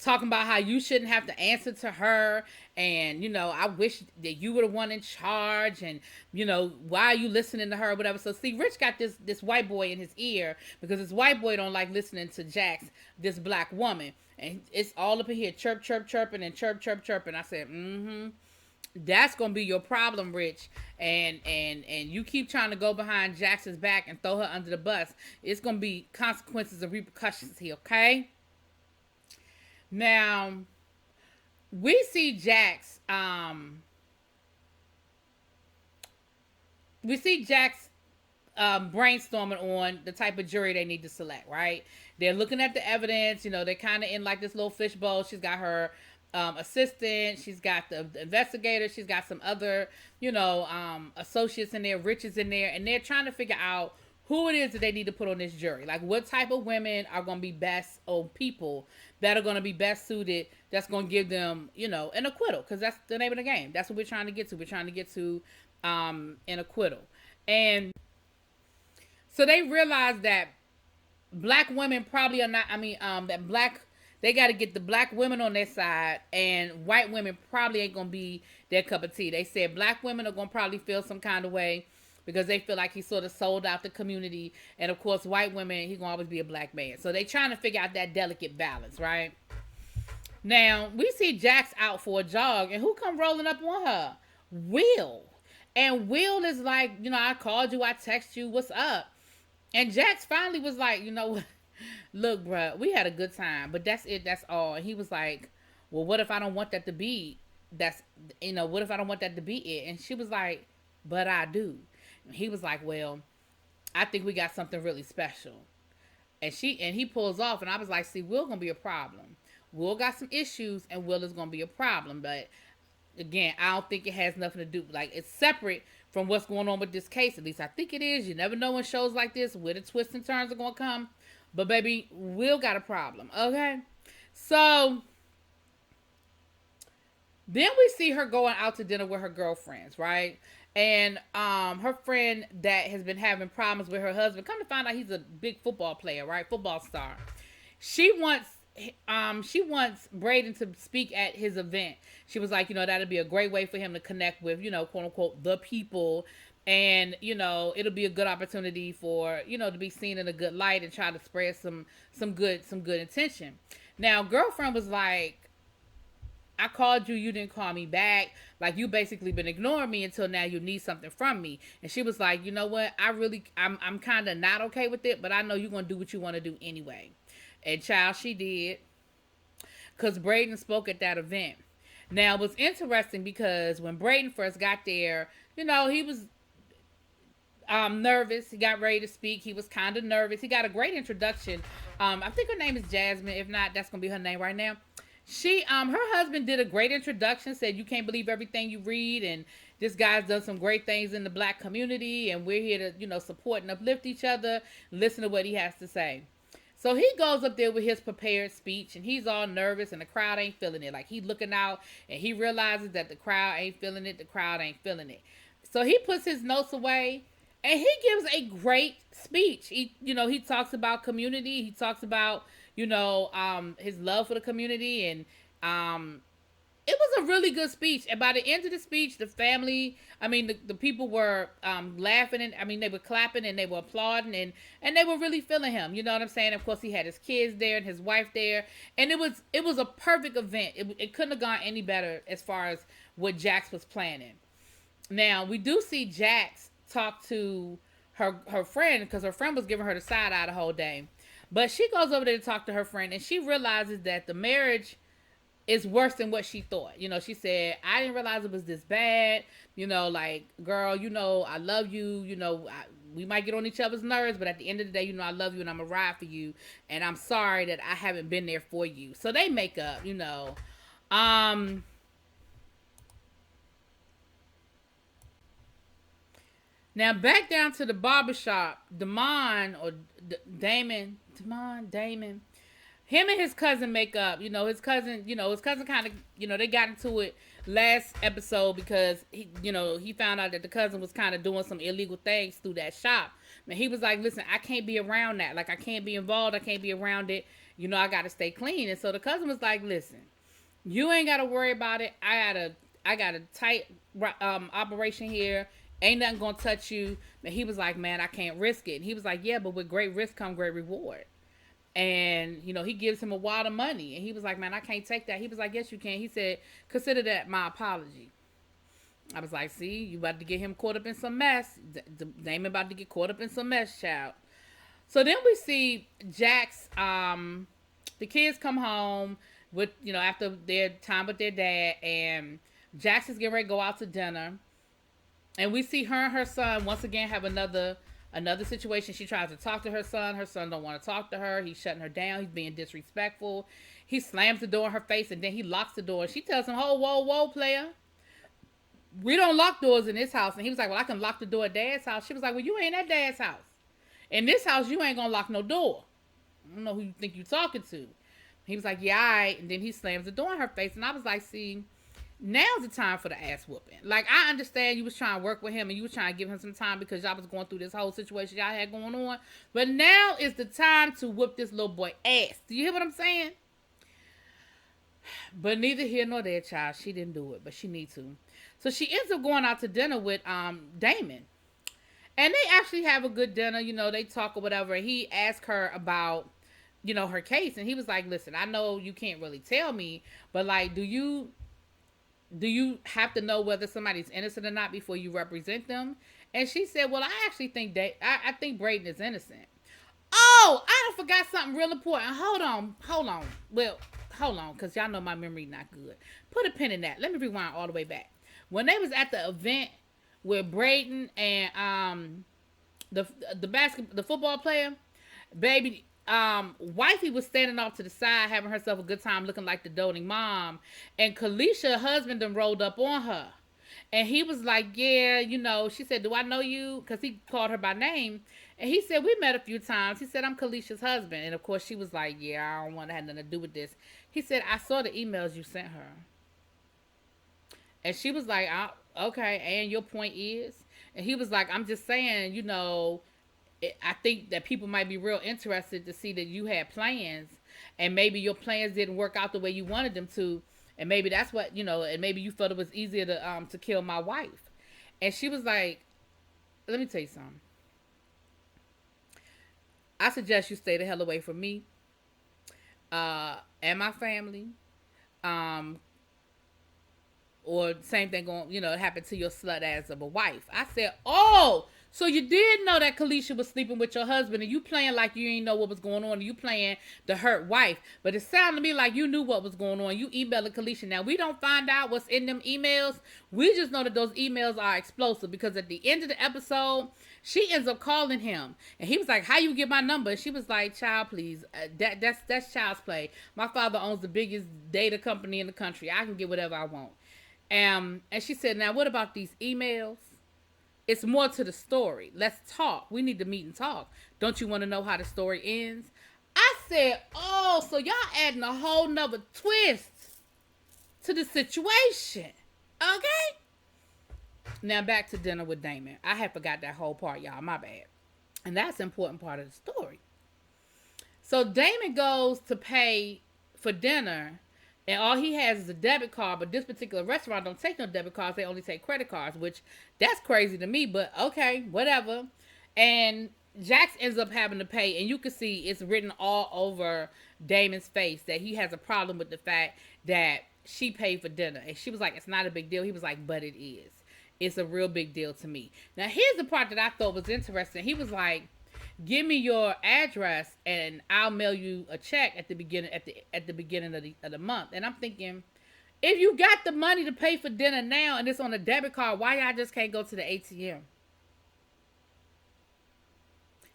talking about how you shouldn't have to answer to her, and I wish that you were the one in charge, and why are you listening to her, or whatever. So see, Rich got this white boy in his ear because this white boy don't like listening to Jax, this black woman, and it's all up in here chirp chirp chirping and chirp chirp chirping. I said, that's gonna be your problem, Rich, and you keep trying to go behind Jackson's back and throw her under the bus. It's gonna be consequences and repercussions here, okay? Now we see Jax. We see Jax brainstorming on the type of jury they need to select. Right? They're looking at the evidence. They're kind of in like this little fishbowl. She's got her assistant. She's got the investigator. She's got some other, associates in there. Rich is in there, and they're trying to figure out who it is that they need to put on this jury. Like, what type of women are going to be best, or people that are going to be best suited, that's going to give them, an acquittal. Because that's the name of the game. That's what we're trying to get to. We're trying to get to an acquittal. And so they realize that black women probably are not, they got to get the black women on their side, and white women probably ain't going to be their cup of tea. They said black women are going to probably feel some kind of way because they feel like he sort of sold out the community. And of course, white women, he's going to always be a black man. So they trying to figure out that delicate balance, right? Now, we see Jax out for a jog, and who come rolling up on her? Will. And Will is like, I called you, I text you, what's up? And Jax finally was like, look, bruh, we had a good time, but that's it, that's all. And he was like, well, what if I don't want that to be, what if I don't want that to be it? And she was like, but I do. And he was like, well, I think we got something really special. And he pulls off, and I was like, see, Will gonna be a problem. Will got some issues, and Will is gonna be a problem. But again, I don't think it has nothing to do, like, it's separate from what's going on with this case. At least I think it is. You never know in shows like this where the twists and turns are gonna come. But baby, Will got a problem, okay? So then we see her going out to dinner with her girlfriends, right? And her friend that has been having problems with her husband, come to find out he's a big football player, right? Football star. She wants Braden to speak at his event. She was like, that'd be a great way for him to connect with, quote unquote, the people. And, it'll be a good opportunity for, to be seen in a good light and try to spread some good intention. Now, girlfriend was like, I called you, you didn't call me back. Like, you basically been ignoring me until now you need something from me. And she was like, you know what? I'm kind of not okay with it, but I know you're going to do what you want to do anyway. And child, she did. Because Braden spoke at that event. Now, it was interesting because when Braden first got there, he was nervous. He got ready to speak. He was kind of nervous. He got a great introduction. I think her name is Jasmine. If not, that's going to be her name right now. Her husband did a great introduction, said you can't believe everything you read, and this guy's done some great things in the black community, and we're here to, support and uplift each other, listen to what he has to say. So he goes up there with his prepared speech, and he's all nervous, and the crowd ain't feeling it. Like, he's looking out, and he realizes that the crowd ain't feeling it, the crowd ain't feeling it. So he puts his notes away, and he gives a great speech. He talks about community, he talks about his love for the community, and it was a really good speech. And by the end of the speech, the family, the people were laughing, and they were clapping, and they were applauding, and they were really feeling him. You know what I'm saying? Of course, he had his kids there and his wife there, and it was a perfect event. It couldn't have gone any better as far as what Jax was planning. Now, we do see Jax talk to her friend, because her friend was giving her the side eye the whole day. But she goes over there to talk to her friend, and she realizes that the marriage is worse than what she thought. She said, I didn't realize it was this bad. Like, girl, I love you. We might get on each other's nerves, but at the end of the day, I love you, and I'm going to ride for you. And I'm sorry that I haven't been there for you. So they make up, Now, back down to the barbershop, Damon, him and his cousin make up. His cousin kind of, they got into it last episode because he found out that the cousin was kind of doing some illegal things through that shop. And he was like, listen, I can't be around that. Like, I can't be involved. I can't be around it. You know, I got to stay clean. And so the cousin was like, listen, you ain't got to worry about it. I got a tight operation here. Ain't nothing going to touch you. And he was like, man, I can't risk it. And he was like, yeah, but with great risk come great reward. And, you know, he gives him a wad of money. And he was like, man, I can't take that. He was like, yes, you can. He said, consider that my apology. I was like, see, you about to get him caught up in some mess. Damon about to get caught up in some mess, child. So then we see Jax, the kids come home with, you know, after their time with their dad, and Jax is getting ready to go out to dinner. And we see her and her son once again have another situation. She tries to talk to her son. Her son don't want to talk to her. He's shutting her down. He's being disrespectful. He slams the door in her face, and then he locks the door. She tells him, "Oh, whoa, whoa, player. We don't lock doors in this house." And he was like, "Well, I can lock the door at Dad's house." She was like, "Well, you ain't at Dad's house. In this house, you ain't gonna lock no door. I don't know who you think you talking to." He was like, "Yeah, all right." And then he slams the door in her face. And I was like, see, now's the time for the ass whooping. Like, I understand you was trying to work with him and you was trying to give him some time because y'all was going through this whole situation y'all had going on. But now is the time to whoop this little boy ass. Do you hear what I'm saying? But neither here nor there, child. She didn't do it, but she needs to. So she ends up going out to dinner with Damon. And they actually have a good dinner. You know, they talk or whatever. He asked her about, you know, her case. And he was like, listen, I know you can't really tell me, but like, do you have to know whether somebody's innocent or not before you represent them? And she said, well, I actually think I think Brayden is innocent. Oh, I forgot something real important. Hold on. Well, hold on, because y'all know my memory not good. Put a pin in that. Let me rewind all the way back. When they was at the event with Brayden and the football player, baby, wifey was standing off to the side having herself a good time looking like the doting mom, and Kalisha, husband, done rolled up on her. And he was like, yeah, you know, she said, do I know you? Because he called her by name. And he said, we met a few times. He said, I'm Kalisha's husband. And of course she was like, yeah, I don't want to have nothing to do with this. He said, I saw the emails you sent her. And she was like, okay, and your point is? And he was like, I'm just saying, you know, I think that people might be real interested to see that you had plans, and maybe your plans didn't work out the way you wanted them to, and maybe that's what, you know, and maybe you felt it was easier to kill my wife. And she was like, let me tell you something. I suggest you stay the hell away from me and my family. Or same thing going, you know, it happened to your slut ass of a wife. I said, oh, so you did know that Kalisha was sleeping with your husband, and you playing like you ain't know what was going on, and you playing the hurt wife. But it sounded to me like you knew what was going on. You emailed Kalisha. Now, we don't find out what's in them emails. We just know that those emails are explosive, because at the end of the episode, she ends up calling him. And he was like, how you get my number? And she was like, child, please. That's child's play. My father owns the biggest data company in the country. I can get whatever I want. And she said, now what about these emails? It's more to the story. Let's talk. We need to meet and talk. Don't you want to know how the story ends? I said, oh, so y'all adding a whole nother twist to the situation. Okay? Now back to dinner with Damon. I had forgot that whole part, y'all. My bad. And that's an important part of the story. So Damon goes to pay for dinner, and all he has is a debit card, but this particular restaurant don't take no debit cards. They only take credit cards, which that's crazy to me, but okay, whatever. And Jax ends up having to pay, and you can see it's written all over Damon's face that he has a problem with the fact that she paid for dinner. And she was like, it's not a big deal. He was like, but it is. It's a real big deal to me. Now, here's the part that I thought was interesting. He was like, give me your address and I'll mail you a check at the beginning of the month. And I'm thinking, if you got the money to pay for dinner now and it's on a debit card, why y'all just can't go to the ATM?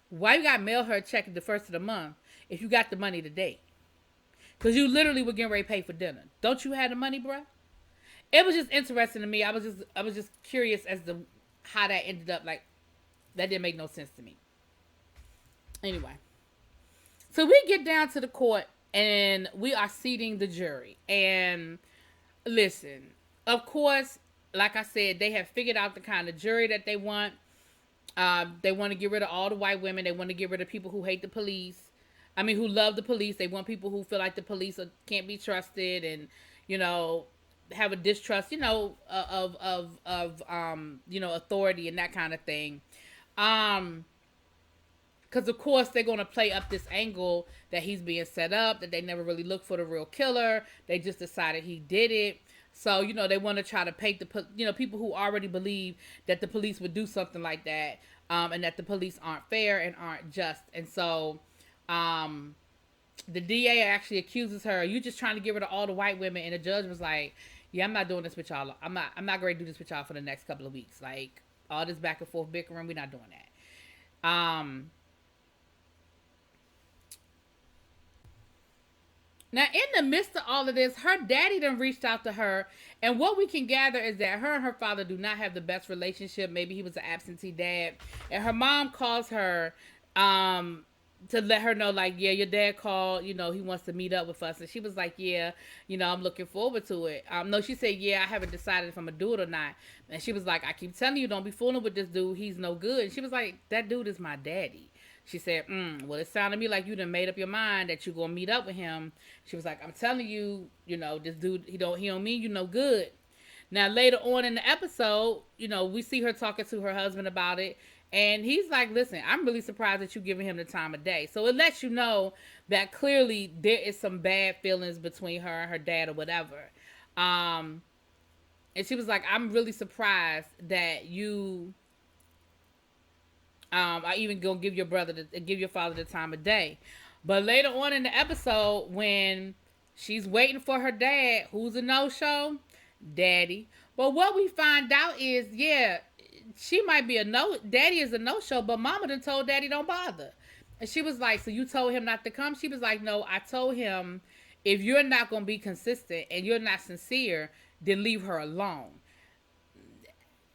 Why you gotta mail her a check at the first of the month if you got the money today? Because you literally were getting ready to pay for dinner. Don't you have the money, bruh? It was just interesting to me. I was just curious as to how that ended up. Like, that didn't make no sense to me. Anyway, so we get down to the court and we are seating the jury. And listen, of course, like I said, they have figured out the kind of jury that they want. They want to get rid of all the white women. They want to get rid of people who hate the police. I mean, who love the police. They want people who feel like the police can't be trusted, and you know, have a distrust, of authority and that kind of thing. Um, because of course they're going to play up this angle that he's being set up, that they never really looked for the real killer. They just decided he did it. So they want to try to paint people who already believe that the police would do something like that, and that the police aren't fair and aren't just. And so um, the DA actually accuses her, "You just trying to get rid of all the white women," and the judge was like, "Yeah, I'm not doing this with y'all. I'm not going to do this with y'all for the next couple of weeks. Like all this back and forth bickering, we're not doing that." Now, in the midst of all of this, her daddy done reached out to her, and what we can gather is that her and her father do not have the best relationship. Maybe he was an absentee dad, and her mom calls her to let her know, like, yeah, your dad called. He wants to meet up with us, and she was like, yeah, I'm looking forward to it. No, she said, yeah, I haven't decided if I'm gonna do it or not, and she was like, I keep telling you, don't be fooling with this dude. He's no good. And she was like, that dude is my daddy. She said, well, it sounded to me like you done made up your mind that you're gonna meet up with him. She was like, I'm telling you, this dude, he don't mean you no good. Now later on in the episode, we see her talking to her husband about it, and he's like, listen, I'm really surprised that you giving him the time of day. So it lets you know that clearly there is some bad feelings between her and her dad or whatever. And she was like, I'm really surprised that you I even gonna give give your father the time of day. But later on in the episode, when she's waiting for her dad, who's a no-show, daddy. But what we find out is, yeah, she might be daddy is a no-show, but mama done told daddy don't bother. And she was like, so you told him not to come? She was like, no, I told him if you're not gonna be consistent and you're not sincere, then leave her alone.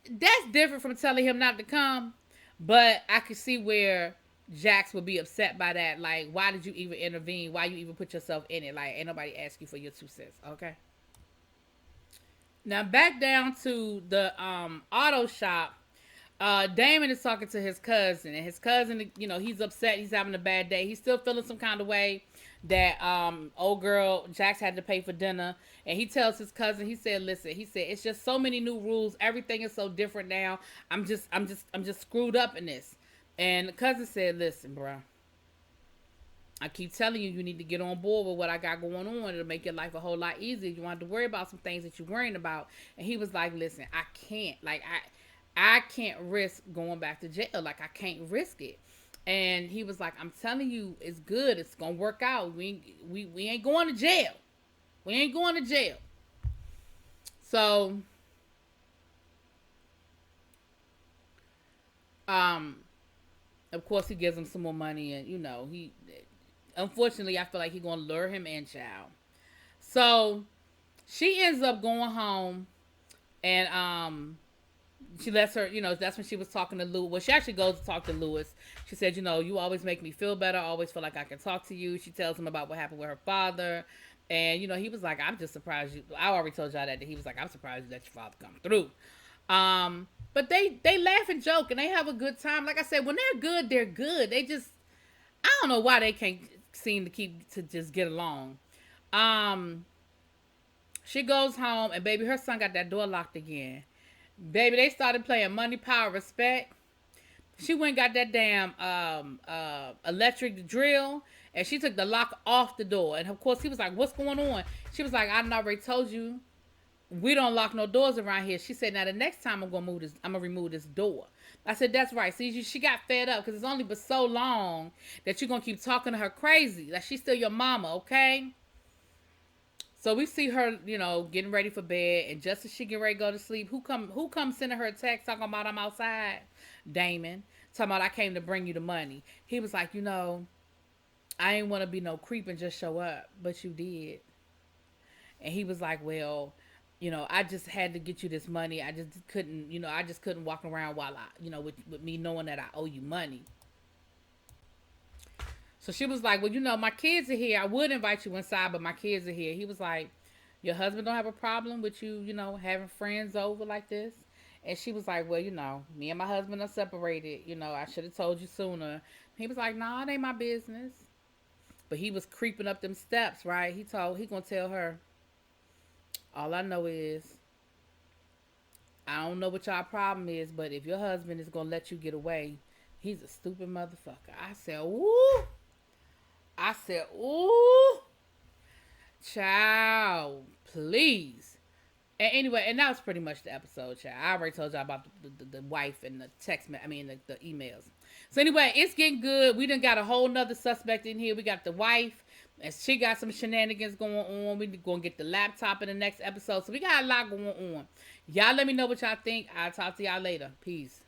That's different from telling him not to come. But I could see where Jax would be upset by that. Like, why did you even intervene? Why you even put yourself in it? Like, ain't nobody ask you for your 2 cents, okay? Now back down to the auto shop. Damon is talking to his cousin, and his cousin, he's upset. He's having a bad day. He's still feeling some kind of way that old girl Jax had to pay for dinner, and he tells his cousin, he said, listen, he said, it's just so many new rules. Everything is so different now. I'm just screwed up in this. And the cousin said, listen, bro, I keep telling you, you need to get on board with what I got going on. It'll make your life a whole lot easier. You want to worry about some things that you're worrying about. And he was like, listen, I can't. Like, I can't risk going back to jail. Like, I can't risk it. And he was like, I'm telling you, it's good. It's going to work out. We ain't going to jail. We ain't going to jail. So, of course, he gives him some more money. And, unfortunately, I feel like he's going to lure him in, child. So, she ends up going home. And, she lets her, that's when she was talking to Lewis. Well, she actually goes to talk to Lewis. She said, you always make me feel better. I always feel like I can talk to you. She tells him about what happened with her father. And, he was like, I'm just surprised you. I already told y'all that. He was like, I'm surprised you let your father come through. But they laugh and joke and they have a good time. Like I said, when they're good, they're good. They just, I don't know why they can't seem to just get along. She goes home and baby, her son got that door locked again. Baby, they started playing Money, Power, Respect. She went and got that damn electric drill, and she took the lock off the door. And of course, he was like, "What's going on?" She was like, "I already told you, we don't lock no doors around here." She said, "Now the next time I'm gonna remove this door." I said, "That's right." See, she got fed up because it's only been so long that you're gonna keep talking to her crazy. Like she's still your mama, okay? So we see her, getting ready for bed, and just as she get ready to go to sleep, who come sending her a text talking about I'm outside? Damon. Talking about I came to bring you the money. He was like, I ain't want to be no creep and just show up, but you did. And he was like, well, I just had to get you this money. I just couldn't walk around while with me knowing that I owe you money. So she was like, well, my kids are here. I would invite you inside, but my kids are here. He was like, your husband don't have a problem with you, having friends over like this? And she was like, well, me and my husband are separated. I should have told you sooner. He was like, nah, it ain't my business. But he was creeping up them steps, right? He gonna tell her, all I know is, I don't know what y'all problem is, but if your husband is gonna let you get away, he's a stupid motherfucker. I said, ooh. I said, ooh. Child, please. And anyway, and that was pretty much the episode, child. I already told y'all about the wife and the the emails. So anyway, it's getting good. We done got a whole nother suspect in here. We got the wife, and she got some shenanigans going on. We gonna get the laptop in the next episode. So we got a lot going on. Y'all let me know what y'all think. I'll talk to y'all later. Peace.